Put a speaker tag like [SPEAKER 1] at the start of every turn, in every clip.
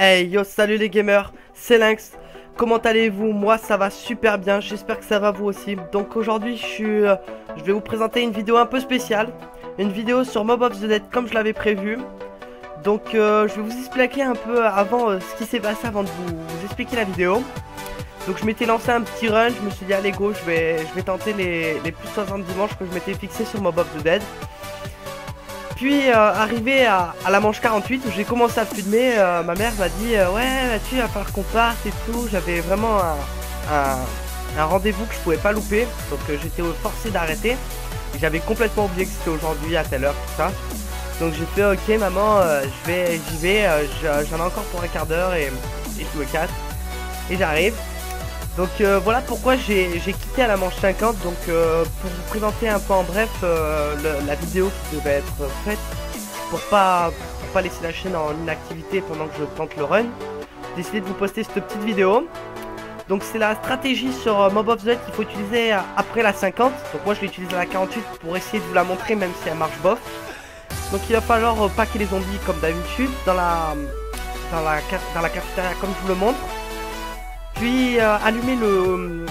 [SPEAKER 1] Hey yo, salut les gamers, c'est Lynx. Comment allez-vous? Moi ça va super bien, j'espère que ça va vous aussi. Donc aujourd'hui je vais vous présenter une vidéo un peu spéciale. Une vidéo sur Mob of the Dead comme je l'avais prévu. Donc je vais vous expliquer un peu avant ce qui s'est passé avant de vous expliquer la vidéo. Donc je m'étais lancé un petit run, je me suis dit allez go, je vais tenter les plus 60 dimanches que je m'étais fixé sur Mob of the Dead. Puis arrivé à la manche 48 où j'ai commencé à filmer, ma mère m'a dit ouais tu vas falloir qu'on parte et tout. J'avais vraiment un rendez-vous que je pouvais pas louper, donc j'étais forcé d'arrêter. J'avais complètement oublié que c'était aujourd'hui à telle heure tout ça. Donc j'ai fait ok maman, j'y vais, j'en ai encore pour un quart d'heure et je me casse. Et j'arrive. Donc voilà pourquoi j'ai quitté à la manche 50. Donc pour vous présenter un peu en bref la vidéo qui devait être faite pour pas laisser la chaîne en inactivité pendant que je tente le run, j'ai décidé de vous poster cette petite vidéo. Donc c'est la stratégie sur Mob of the Dead qu'il faut utiliser après la 50. Donc moi je l'utilise à la 48 pour essayer de vous la montrer même si elle marche bof. Donc il va falloir packer les zombies comme d'habitude dans la cafétéria comme je vous le montre. Puis allumer le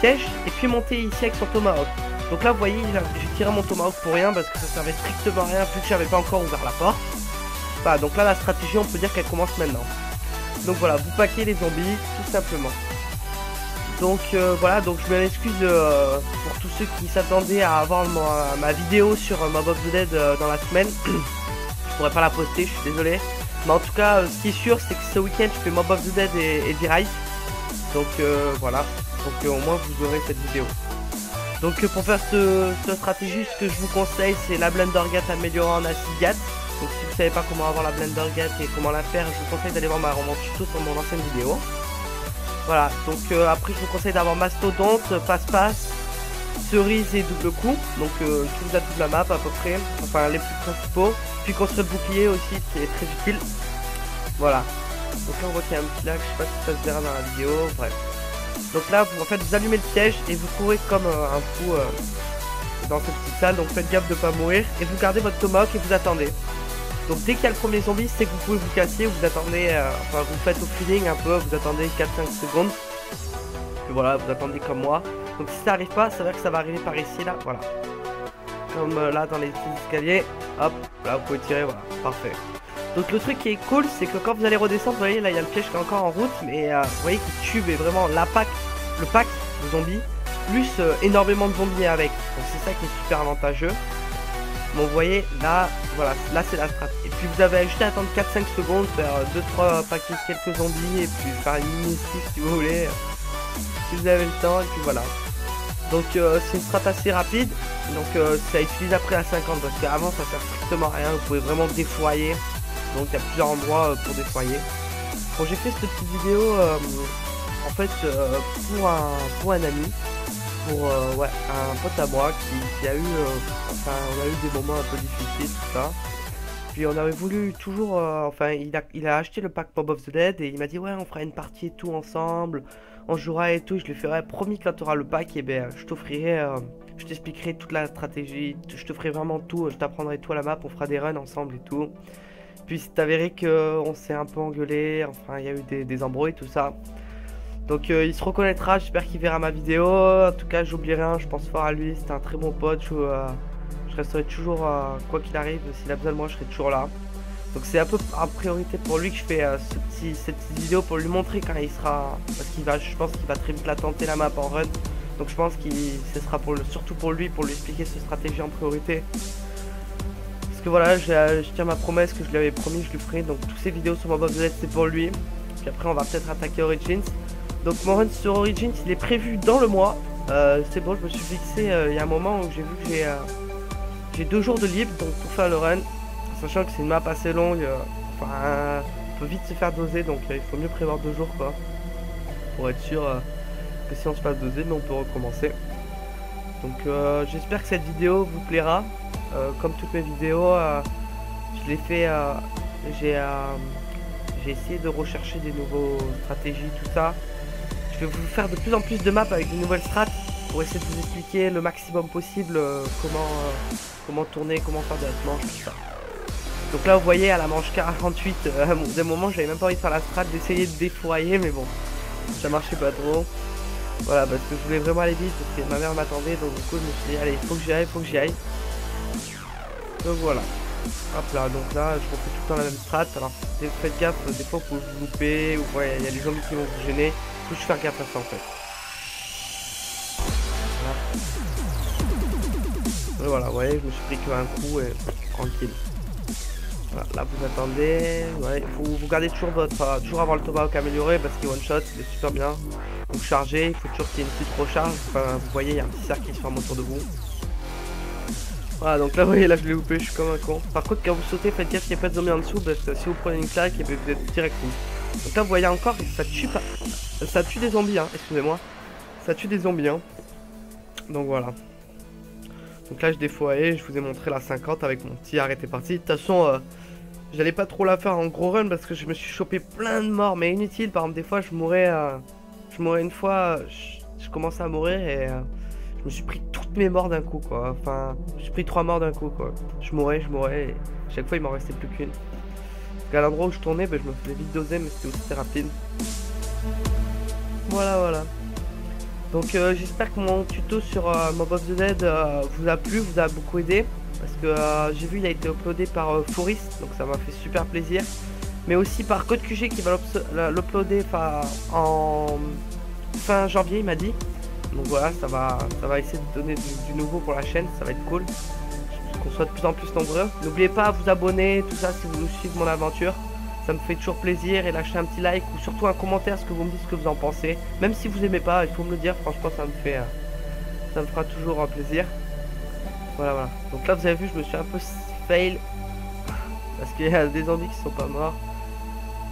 [SPEAKER 1] piège et puis monter ici avec son tomahawk. Donc là vous voyez j'ai tiré mon tomahawk pour rien parce que ça servait strictement à rien vu que j'avais pas encore ouvert la porte. Voilà, donc là la stratégie on peut dire qu'elle commence maintenant. Donc voilà, vous paquez les zombies tout simplement. Donc voilà, donc je m'excuse pour tous ceux qui s'attendaient à avoir ma vidéo sur Mob of the Dead dans la semaine. Je pourrais pas la poster, je suis désolé. Mais en tout cas ce qui est sûr c'est que ce week-end je fais Mob of the Dead et D-Rise. Donc voilà, donc au moins vous aurez cette vidéo. Donc pour faire cette stratégie, ce que je vous conseille c'est la Blender Gat améliorée en acide gat. Donc si vous savez pas comment avoir la Blender Gat et comment la faire, je vous conseille d'aller voir mon tuto sur mon ancienne vidéo. Voilà, donc après je vous conseille d'avoir Mastodonte, passe-passe, cerise et double coup. Donc je vous ajoute la map à peu près, enfin les plus principaux. Puis construire le bouclier aussi qui est très utile. Voilà. Donc là on voit qu'il y a un petit lag, je sais pas si ça se verra dans la vidéo, bref. Donc là vous, en fait, vous allumez le piège et vous courez comme un fou dans cette petite salle. Donc faites gaffe de pas mourir et vous gardez votre tomahawk et vous attendez. Donc dès qu'il y a le premier zombie c'est que vous pouvez vous casser, vous attendez, enfin vous faites au feeling un peu, vous attendez 4-5 secondes. Puis voilà, vous attendez comme moi. Donc si ça arrive pas, ça veut dire que ça va arriver par ici là, voilà. Comme là dans les petits escaliers, hop, là vous pouvez tirer, voilà, parfait. Donc le truc qui est cool c'est que quand vous allez redescendre, vous voyez là il y a le piège qui est encore en route. Mais vous voyez qu'il tue mais vraiment le pack de zombies, plus énormément de zombies avec. Donc c'est ça qui est super avantageux. Bon vous voyez là, voilà, là c'est la strat. Et puis vous avez juste à attendre 4-5 secondes, faire 2-3 paquets de quelques zombies et puis faire une mini si vous voulez. Si vous avez le temps et puis voilà. Donc c'est une strat assez rapide. Donc ça utilise après la 50 parce qu'avant ça sert strictement à rien, vous pouvez vraiment défoyer. Donc il y a plusieurs endroits pour défoyer. Bon j'ai fait cette petite vidéo en fait pour un ami, pour ouais, un pote à moi qui a eu enfin on a eu des moments un peu difficiles tout ça. Puis on avait voulu toujours enfin il a acheté le pack Mob of the Dead et il m'a dit ouais on fera une partie et tout ensemble, on jouera et tout. Je lui ferai promis quand tu auras le pack et ben je t'offrirai je t'expliquerai toute la stratégie, je te ferai vraiment tout, je t'apprendrai tout à la map, on fera des runs ensemble et tout. Puis c'est avéré qu'on s'est un peu engueulé, enfin il y a eu des embrouilles tout ça. Donc il se reconnaîtra, j'espère qu'il verra ma vidéo. En tout cas j'oublierai rien, je pense fort à lui, c'était un très bon pote. Je resterai toujours, quoi qu'il arrive, s'il a besoin de moi je serai toujours là. Donc c'est un peu en priorité pour lui que je fais cette petite vidéo pour lui montrer quand il sera. Parce qu'il va, je pense qu'il va très vite la tenter la map en run. Donc je pense que ce sera surtout pour lui expliquer cette stratégie en priorité. Parce que voilà, je tiens ma promesse que je lui avais promis, je lui ferai. Donc toutes ces vidéos sur Mob of the Dead c'est pour lui. Puis après on va peut-être attaquer Origins. Donc mon run sur Origins il est prévu dans le mois. C'est bon, je me suis fixé il y a un moment où j'ai vu que j'ai 2 jours de libre donc pour faire le run. Sachant que c'est une map assez longue, enfin on peut vite se faire doser donc il faut mieux prévoir 2 jours quoi. Pour être sûr que si on se passe doser mais on peut recommencer. Donc j'espère que cette vidéo vous plaira. Comme toutes mes vidéos, je l'ai fait, j'ai essayé de rechercher des nouveaux stratégies, tout ça. Je vais vous faire de plus en plus de maps avec de nouvelles strats pour essayer de vous expliquer le maximum possible comment tourner, comment faire des manches, tout ça. Donc là vous voyez à la manche 48, des moments j'avais même pas envie de faire la strat, d'essayer de défourailler, mais bon, ça marchait pas trop. Voilà, parce que je voulais vraiment aller vite, parce que ma mère m'attendait, donc du coup je me suis dit allez, faut que j'y aille, faut que j'y aille. Donc voilà. Hop là, donc là je refais tout le temps la même strat. Alors faites gaffe, des fois vous vous loupez, ou ouais, il y a des zombies qui vont vous gêner. Faut juste faire gaffe à ça en fait. Voilà. Et voilà, vous voyez, je me suis pris qu'un coup et tranquille. Voilà, là vous attendez, ouais, vous gardez toujours votre, toujours avoir le tomahawk amélioré parce qu'il one shot, il est super bien. Donc chargez, il faut toujours qu'il y ait une petite recharge. Enfin, vous voyez, il y a un petit cercle qui se forme autour de vous. Voilà, donc là vous voyez, là je l'ai loupé, je suis comme un con. Par contre quand vous sautez, faites gaffe qu'il n'y a pas de zombies en dessous parce que si vous prenez une claque, vous êtes direct coup. Donc là vous voyez encore, ça tue pas, ça tue des zombies, hein, excusez-moi. Ça tue des zombies, hein. Donc voilà. Donc là je défouraillais, je vous ai montré la 50 avec mon petit arrêté parti. De toute façon, j'allais pas trop la faire en gros run parce que je me suis chopé plein de morts, mais inutile. Par exemple des fois je mourais une fois, je commençais à mourir et je me suis pris toutes mes morts d'un coup quoi. Enfin, j'ai pris 3 morts d'un coup quoi. Je mourais et chaque fois il m'en restait plus qu'une. Parce qu'à l'endroit où je tournais, ben, je me faisais vite doser mais c'était aussi rapide. Voilà. Donc j'espère que mon tuto sur Mob of the Dead vous a plu, vous a beaucoup aidé. Parce que j'ai vu il a été uploadé par Forest, donc ça m'a fait super plaisir. Mais aussi par Code QG qui va l'uploader en fin janvier il m'a dit. Donc voilà, ça va essayer de donner du nouveau pour la chaîne, ça va être cool. Qu'on soit de plus en plus nombreux. N'oubliez pas à vous abonner, tout ça si vous suivez mon aventure. Ça me fait toujours plaisir et lâchez un petit like ou surtout un commentaire ce que vous me dites ce que vous en pensez. Même si vous aimez pas, il faut me le dire, franchement ça me fera toujours plaisir. Voilà. Donc là vous avez vu, je me suis un peu fail parce qu'il y a des zombies qui sont pas morts.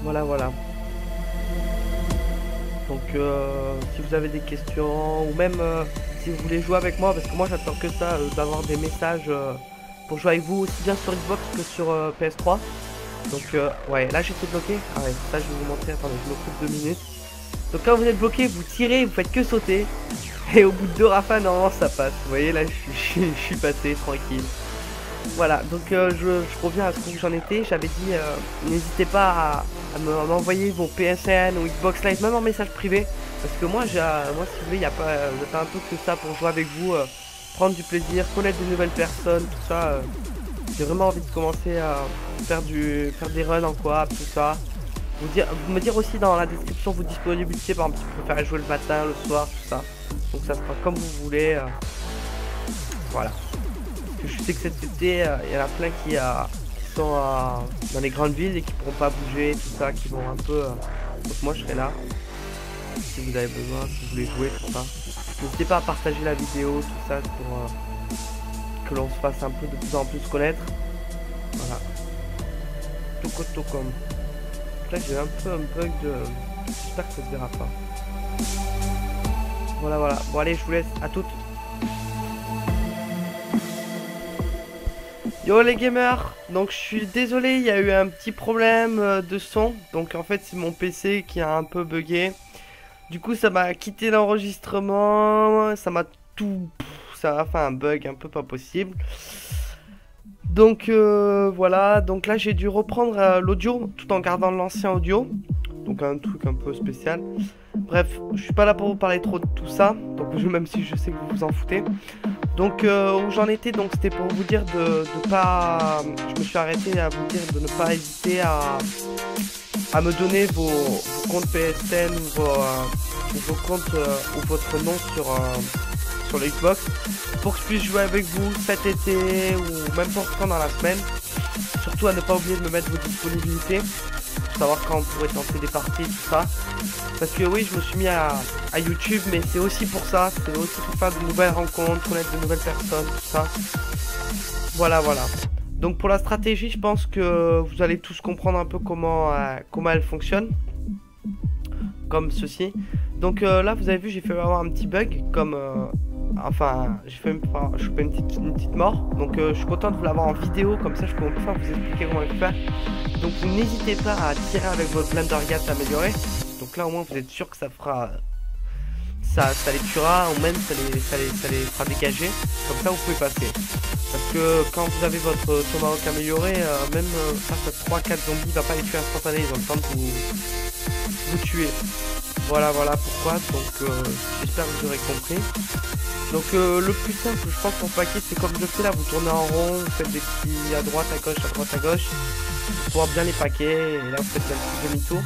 [SPEAKER 1] Voilà. Donc si vous avez des questions ou même si vous voulez jouer avec moi, parce que moi j'attends que ça, d'avoir des messages pour jouer avec vous aussi bien sur Xbox que sur PS3. Donc ouais, là j'étais bloqué. Ah ouais, ça je vais vous montrer, attendez, je me coupe 2 minutes. Donc quand vous êtes bloqué, vous tirez, vous faites que sauter. Et au bout de 2 rafales, normalement ça passe. Vous voyez, là je suis passé tranquille. Voilà, donc je reviens à ce que j'en étais. J'avais dit, n'hésitez pas à m'envoyer vos PSN ou Xbox Live, même en message privé. Parce que moi, si vous voulez, il n'y a pas un peu que ça pour jouer avec vous, prendre du plaisir, connaître de nouvelles personnes, tout ça. J'ai vraiment envie de commencer à faire des runs en coop, tout ça. Vous me dire aussi dans la description vos disponibilités, par exemple si vous préférez jouer le matin, le soir, tout ça. Donc ça sera comme vous voulez. Voilà. Parce que je sais que cet été, il y en a plein qui sont dans les grandes villes et qui pourront pas bouger, tout ça, qui vont un peu... Donc moi je serai là. Si vous avez besoin, si vous voulez jouer, tout ça. N'hésitez pas à partager la vidéo, tout ça, pour que l'on se fasse un peu de plus en plus connaître. Voilà. Tout comme. Là j'ai un peu un bug de... J'espère que ça se verra pas. Voilà. Bon allez, je vous laisse. À toutes. Yo les gamers. Donc je suis désolé, il y a eu un petit problème de son. Donc en fait c'est mon PC qui a un peu bugué. Du coup ça m'a quitté l'enregistrement. Ça m'a tout... Ça a fait un bug un peu pas possible. Donc voilà, donc là j'ai dû reprendre l'audio tout en gardant l'ancien audio. Donc un truc un peu spécial. Bref, je suis pas là pour vous parler trop de tout ça. Donc même si je sais que vous vous en foutez. Donc où j'en étais, donc c'était pour vous dire de pas... Je me suis arrêté à vous dire de ne pas hésiter à me donner vos comptes PSN ou vos comptes ou votre nom sur le Xbox pour que je puisse jouer avec vous cet été ou même pour dans la semaine. Surtout à ne pas oublier de me mettre vos disponibilités pour savoir quand on pourrait tenter des parties, tout ça. Parce que oui, je me suis mis à YouTube, mais c'est aussi pour ça, c'est aussi pour faire de nouvelles rencontres, connaître de nouvelles personnes, tout ça. Voilà. Donc pour la stratégie, je pense que vous allez tous comprendre un peu comment elle fonctionne. Comme ceci. Donc là, vous avez vu, j'ai fait avoir un petit bug, comme... Enfin, j'ai fait une petite mort. Donc je suis content de vous l'avoir en vidéo, comme ça je peux enfin vous expliquer comment le faire. Donc n'hésitez pas à tirer avec votre Blender Gat amélioré. Donc là au moins vous êtes sûr que ça fera... Ça les tuera, ou même ça les fera dégager. Comme ça vous pouvez passer. Parce que quand vous avez votre tomahawk amélioré, même face à 3-4 zombies, il va pas les tuer instantanément, ils ont le temps de vous tuer. Voilà pourquoi, donc j'espère que vous aurez compris. Donc le plus simple, je pense, pour paquer, c'est comme je fais là, vous tournez en rond, vous faites des petits à droite, à gauche, pour pouvoir bien les paquer, et là vous faites un petit demi-tour.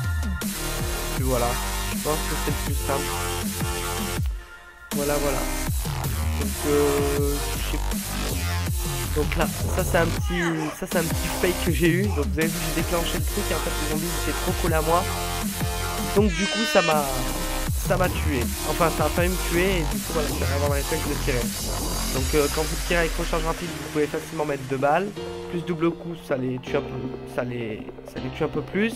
[SPEAKER 1] Puis voilà, je pense que c'est le plus simple. Voilà. Donc là, ça c'est un petit fake que j'ai eu. Donc vous avez vu, j'ai déclenché le truc et en fait les zombies étaient trop collés à moi. Donc du coup ça m'a tué. Enfin ça a failli me tuer et du coup voilà, j'ai avoir le réflexe de tirer. Donc quand vous tirez avec recharge rapide, vous pouvez facilement mettre 2 balles. Plus double coup, ça les tue un peu. Ça les tue un peu plus.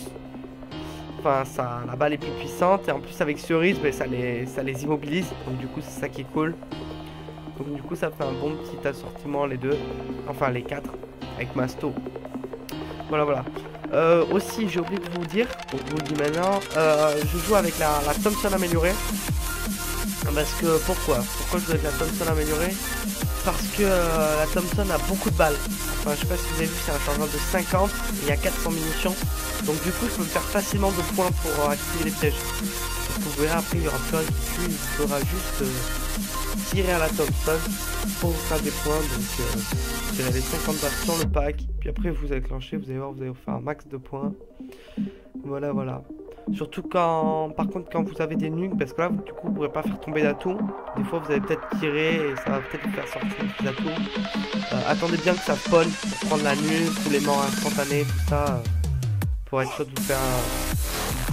[SPEAKER 1] Enfin la balle est plus puissante. Et en plus avec cerise, ben, ça les immobilise. Donc du coup c'est ça qui est cool. Donc du coup ça fait un bon petit assortiment les deux. Enfin les 4 avec Masto. Voilà. Aussi j'ai oublié de vous dire, donc je vous le dis maintenant, je joue avec la Thompson améliorée. Parce que pourquoi je joue avec la Thompson améliorée? Parce que la Thompson a beaucoup de balles. Enfin je sais pas si vous avez vu, c'est un chargeur de 50 et il y a 400 munitions. Donc du coup je peux me faire facilement 2 points pour activer les pièges. Donc vous verrez après il y aura plus rien qui tue, il faudra juste tirer à la Thompson pour vous faire des points. Donc tirez les 50 balles sur le pack, puis après vous déclenchez, vous allez voir, vous allez vous faire un max de points. Voilà. Surtout par contre quand vous avez des nuques, parce que là du coup vous pourrez pas faire tomber d'atout. Des fois vous allez peut-être tirer et ça va peut-être vous faire sortir un petit atout. Attendez bien que ça spawn pour prendre la nuque, ou les morts instantanés, tout ça, pour être sûr de vous faire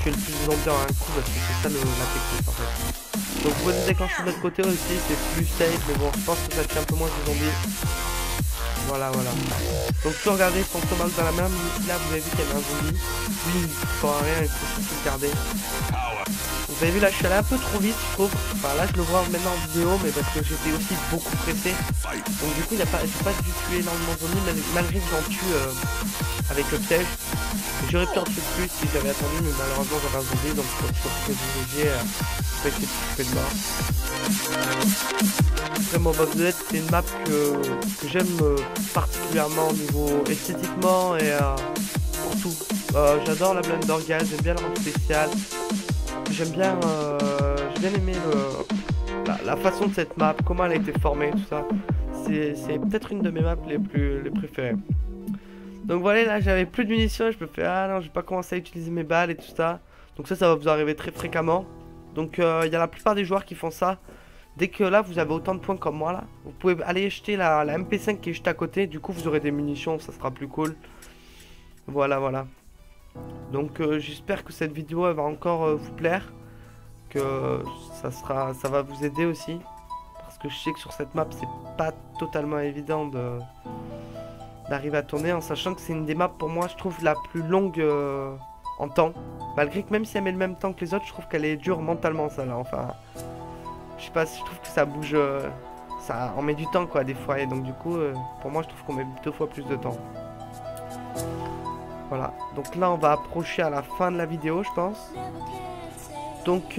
[SPEAKER 1] tuer le plus de zombies en un coup, parce que c'est ça la technique en fait. Donc vous pouvez déclencher de l'autre côté aussi, c'est plus safe, mais bon je pense que ça tue un peu moins de zombies. Voilà. Donc tu regardez son tomahawk dans la main, là vous avez vu qu'il y avait un zombie. Lui il ne fera rien, il faut surtout le garder. Vous avez vu là je suis allé un peu trop vite je trouve. Enfin là je le vois maintenant en vidéo, mais parce que j'étais aussi beaucoup pressé. Donc du coup j'ai pas dû tuer énormément de zombies, malgré que j'en tue avec le piège. J'aurais pu en tuer plus si j'avais attendu, mais malheureusement j'avais un zombie, donc je pense que j'ai fait de mort. Après Mob of the Dead c'est une map que j'aime particulièrement au niveau esthétiquement et pour tout. J'adore la blinde d'orgasme, j'aime bien le rang spécial. J'ai bien aimé la façon de cette map, comment elle a été formée, tout ça. C'est peut-être une de mes maps les préférées. Donc voilà, là j'avais plus de munitions et je me fais ah non, j'ai pas commencé à utiliser mes balles et tout ça. Donc ça va vous arriver très fréquemment. Donc il y a la plupart des joueurs qui font ça. Dès que là vous avez autant de points comme moi là, vous pouvez aller jeter la MP5 qui est juste à côté. Du coup vous aurez des munitions, ça sera plus cool. Voilà. Donc j'espère que cette vidéo elle va encore vous plaire. Que ça va vous aider aussi. Parce que je sais que sur cette map c'est pas totalement évident d'arriver à tourner, en sachant que c'est une des maps pour moi je trouve la plus longue en temps. Malgré que même si elle met le même temps que les autres, je trouve qu'elle est dure mentalement ça là. Enfin je sais pas, je trouve que ça bouge, ça en met du temps quoi des fois, et donc du coup pour moi je trouve qu'on met 2 fois plus de temps. Voilà, donc là on va approcher à la fin de la vidéo je pense. Donc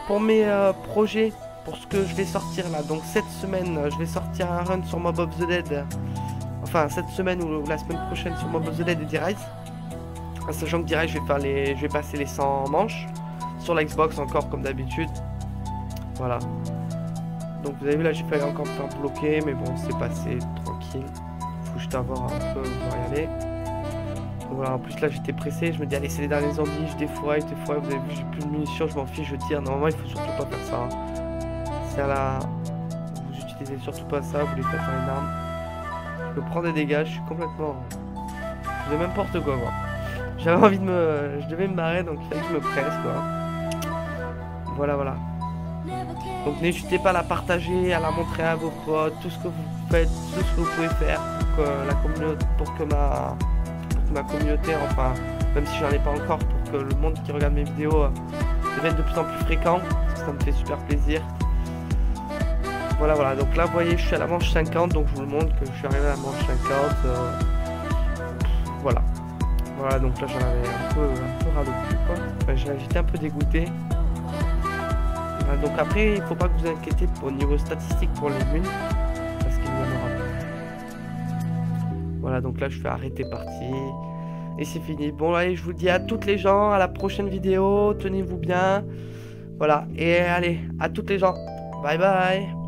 [SPEAKER 1] pour mes projets, pour ce que je vais sortir là, donc cette semaine je vais sortir un run sur Mob of the Dead. Enfin cette semaine ou la semaine prochaine sur Mob of the Dead et D-Rise. En sachant que D-Rise je vais passer les 100 manches. Sur la Xbox encore comme d'habitude. Voilà. Donc vous avez vu là j'ai failli encore me faire bloquer, mais bon c'est passé tranquille. Faut juste avoir un peu pour y aller. Donc voilà, en plus là j'étais pressé, je me dis allez c'est les derniers zombies, je défouraille, vous avez vu j'ai plus de munitions, je m'en fiche, je tire. Normalement il faut surtout pas faire ça. Hein. C'est à la... Vous utilisez surtout pas ça, vous les faites faire une arme. Je peux prendre des dégâts, je suis complètement... Je fais n'importe quoi moi. J'avais envie de je devais me barrer donc il fallait que je me presse quoi. Voilà. Donc n'hésitez pas à la partager, à la montrer à vos potes, tout ce que vous faites, tout ce que vous pouvez faire pour que ma communauté, enfin même si j'en ai pas encore, pour que le monde qui regarde mes vidéos devienne de plus en plus fréquent, parce que ça me fait super plaisir. Voilà, donc là vous voyez je suis à la manche 50, donc je vous le montre que je suis arrivé à la manche 50. Voilà, donc là j'en avais un peu ras le cul quoi. Enfin, j'étais un peu dégoûté. Donc après il faut pas que vous inquiétez au niveau statistique pour les munes, parce qu'il y en aura plus. Voilà, donc là je fais arrêter partie. Et c'est fini. Bon, allez, je vous dis à toutes les gens, à la prochaine vidéo. Tenez-vous bien. Voilà, et allez, à toutes les gens. Bye bye.